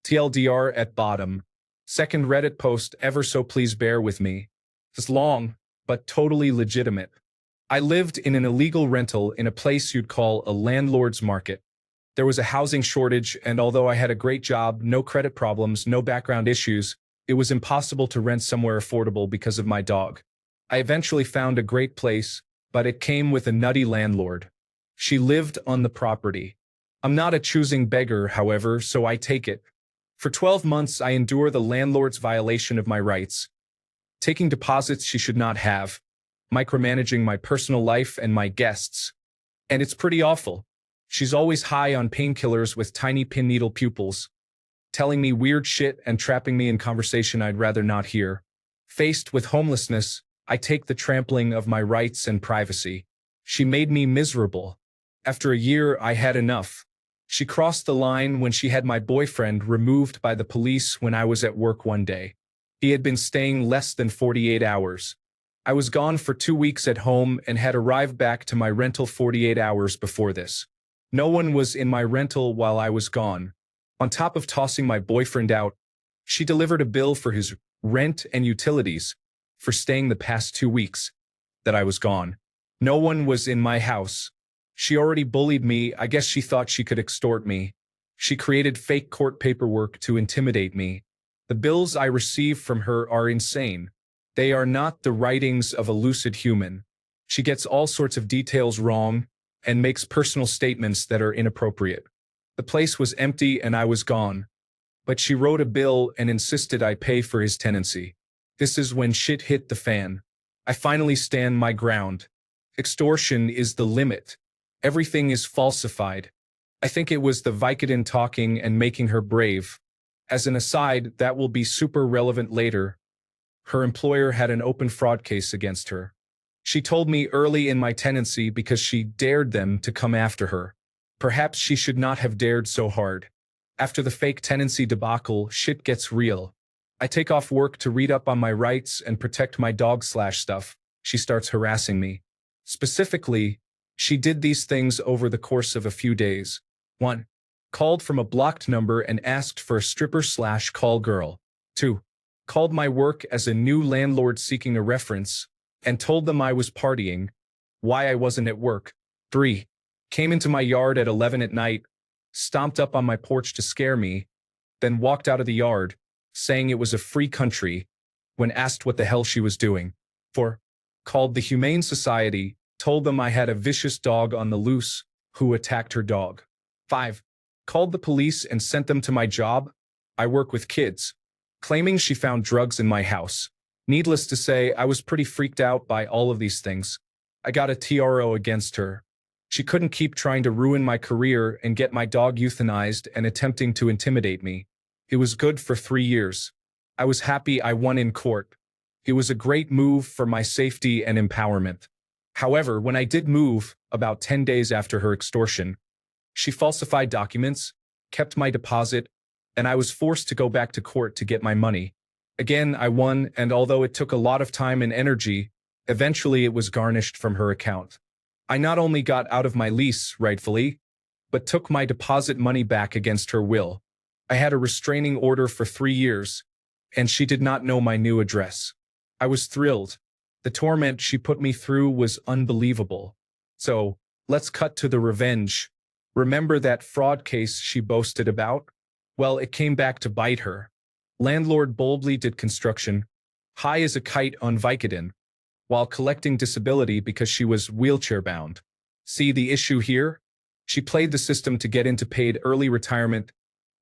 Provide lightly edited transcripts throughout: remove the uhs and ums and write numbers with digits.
TLDR at bottom. Second Reddit post ever, so please bear with me. It's long, but totally legitimate. I lived in an illegal rental in a place you'd call a landlord's market. There was a housing shortage, and although I had a great job, no credit problems, no background issues, it was impossible to rent somewhere affordable because of my dog. I eventually found a great place, but it came with a nutty landlord. She lived on the property. I'm not a choosing beggar, however, so I take it. For 12 months, I endure the landlord's violation of my rights, taking deposits she should not have, micromanaging my personal life and my guests. And it's pretty awful. She's always high on painkillers with tiny pin needle pupils, telling me weird shit and trapping me in conversation I'd rather not hear. Faced with homelessness, I take the trampling of my rights and privacy. She made me miserable. After a year, I had enough. She crossed the line when she had my boyfriend removed by the police when I was at work one day. He had been staying less than 48 hours. I was gone for 2 weeks at home and had arrived back to my rental 48 hours before this. No one was in my rental while I was gone. On top of tossing my boyfriend out, she delivered a bill for his rent and utilities for staying the past 2 weeks that I was gone. No one was in my house. She already bullied me. I guess she thought she could extort me. She created fake court paperwork to intimidate me. The bills I receive from her are insane. They are not the writings of a lucid human. She gets all sorts of details wrong and makes personal statements that are inappropriate. The place was empty and I was gone. But she wrote a bill and insisted I pay for his tenancy. This is when shit hit the fan. I finally stand my ground. Extortion is the limit. Everything is falsified. I think it was the Vicodin talking and making her brave. As an aside, that will be super relevant later. Her employer had an open fraud case against her. She told me early in my tenancy because she dared them to come after her. Perhaps she should not have dared so hard. After the fake tenancy debacle, shit gets real. I take off work to read up on my rights and protect my dog/stuff. She starts harassing me. Specifically, she did these things over the course of a few days. 1. Called from a blocked number and asked for a stripper/call girl. 2. Called my work as a new landlord seeking a reference and told them I was partying, why I wasn't at work. 3. Came into my yard at 11 at night, stomped up on my porch to scare me, then walked out of the yard, saying it was a free country, when asked what the hell she was doing. 4. Called the Humane Society, told them I had a vicious dog on the loose who attacked her dog. 5. Called the police and sent them to my job. I work with kids, claiming she found drugs in my house. Needless to say, I was pretty freaked out by all of these things. I got a TRO against her. She couldn't keep trying to ruin my career and get my dog euthanized and attempting to intimidate me. It was good for 3 years. I was happy I won in court. It was a great move for my safety and empowerment. However, when I did move, about 10 days after her extortion, she falsified documents, kept my deposit, and I was forced to go back to court to get my money. Again, I won, and although it took a lot of time and energy, eventually it was garnished from her account. I not only got out of my lease, rightfully, but took my deposit money back against her will. I had a restraining order for 3 years, and she did not know my new address. I was thrilled. The torment she put me through was unbelievable. So, let's cut to the revenge. Remember that fraud case she boasted about? Well, it came back to bite her. Landlord boldly did construction, high as a kite on Vicodin, while collecting disability because she was wheelchair-bound. See the issue here? She played the system to get into paid early retirement,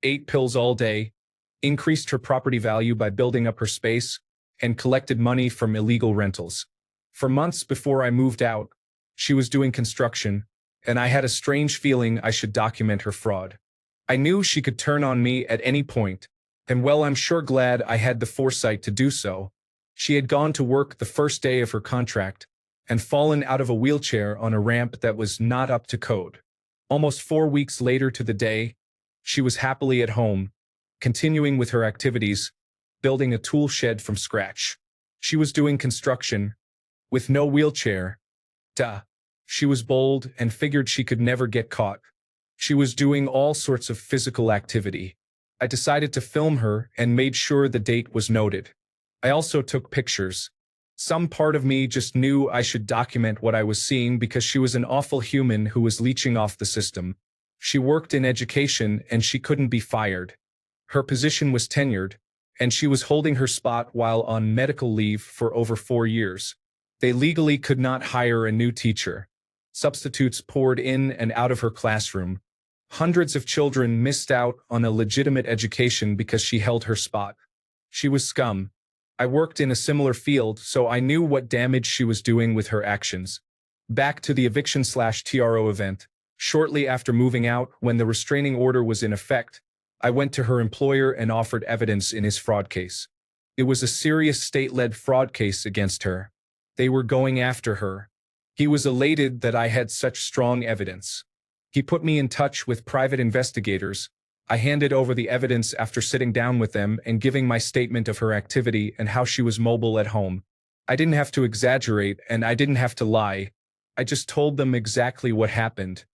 ate pills all day, increased her property value by building up her space, and collected money from illegal rentals. For months before I moved out, she was doing construction, and I had a strange feeling I should document her fraud. I knew she could turn on me at any point, and well, I'm sure glad I had the foresight to do so. She had gone to work the first day of her contract and fallen out of a wheelchair on a ramp that was not up to code. Almost 4 weeks later to the day, she was happily at home, continuing with her activities, building a tool shed from scratch. She was doing construction, with no wheelchair. Duh. She was bold and figured she could never get caught. She was doing all sorts of physical activity. I decided to film her and made sure the date was noted. I also took pictures. Some part of me just knew I should document what I was seeing because she was an awful human who was leeching off the system. She worked in education and she couldn't be fired. Her position was tenured, and she was holding her spot while on medical leave for over 4 years. They legally could not hire a new teacher. Substitutes poured in and out of her classroom. Hundreds of children missed out on a legitimate education because she held her spot. She was scum. I worked in a similar field, so I knew what damage she was doing with her actions. Back to the eviction/TRO event. Shortly after moving out, when the restraining order was in effect, I went to her employer and offered evidence in his fraud case. It was a serious state-led fraud case against her. They were going after her. He was elated that I had such strong evidence. He put me in touch with private investigators. I handed over the evidence after sitting down with them and giving my statement of her activity and how she was mobile at home. I didn't have to exaggerate and I didn't have to lie. I just told them exactly what happened.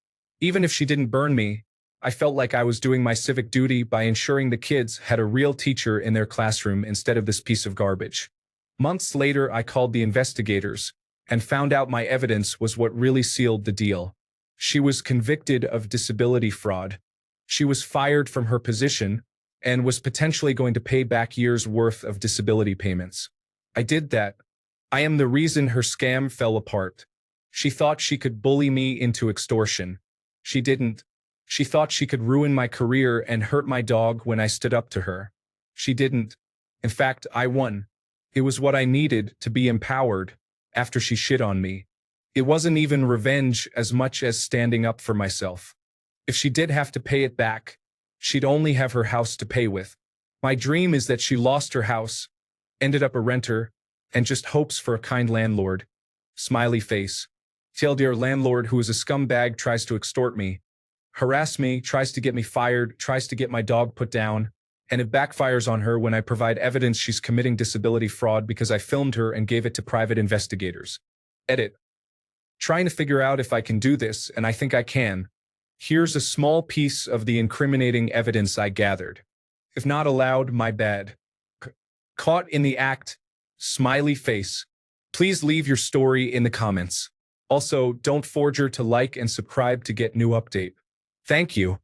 Even if she didn't burn me, I felt like I was doing my civic duty by ensuring the kids had a real teacher in their classroom instead of this piece of garbage. Months later, I called the investigators and found out my evidence was what really sealed the deal. She was convicted of disability fraud. She was fired from her position and was potentially going to pay back years' worth of disability payments. I did that. I am the reason her scam fell apart. She thought she could bully me into extortion. She didn't. She thought she could ruin my career and hurt my dog when I stood up to her. She didn't. In fact, I won. It was what I needed to be empowered after she shit on me. It wasn't even revenge as much as standing up for myself. If she did have to pay it back, she'd only have her house to pay with. My dream is that she lost her house, ended up a renter, and just hopes for a kind landlord. Smiley face. Till dear landlord who is a scumbag tries to extort me, harass me, tries to get me fired, tries to get my dog put down, and it backfires on her when I provide evidence she's committing disability fraud because I filmed her and gave it to private investigators. Edit. Trying to figure out if I can do this, and I think I can. Here's a small piece of the incriminating evidence I gathered. If not allowed, my bad. Caught in the act, smiley face. Please leave your story in the comments. Also, don't forget to like and subscribe to get new update. Thank you.